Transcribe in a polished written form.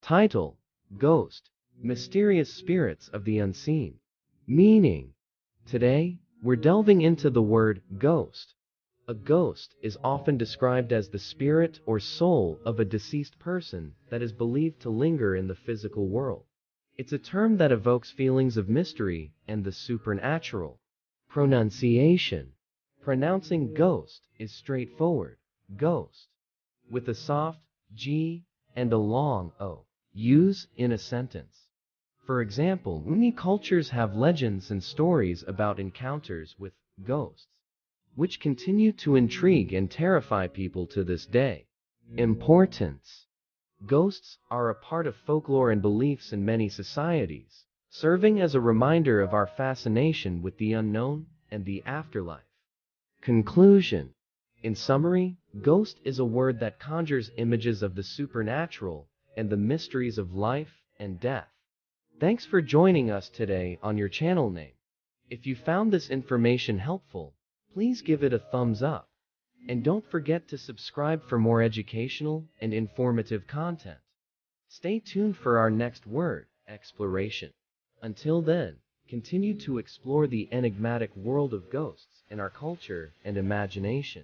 Title: Ghost, Mysterious Spirits of the Unseen. Meaning: today, we're delving into the word ghost. A ghost is often described as the spirit or soul of a deceased person that is believed to linger in the physical world. It's a term that evokes feelings of mystery and the supernatural. Pronunciation: pronouncing ghost is straightforward, ghost, with a soft G and a long O. Use in a sentence. For example, many cultures have legends and stories about encounters with ghosts, which continue to intrigue and terrify people to this day. Importance: ghosts are a part of folklore and beliefs in many societies, serving as a reminder of our fascination with the unknown and the afterlife. Conclusion: in summary, ghost is a word that conjures images of the supernatural and the mysteries of life and death. Thanks for joining us today on your channel name. If you found this information helpful, please give it a thumbs up. And don't forget to subscribe for more educational and informative content. Stay tuned for our next word exploration. Until then, continue to explore the enigmatic world of ghosts in our culture and imagination.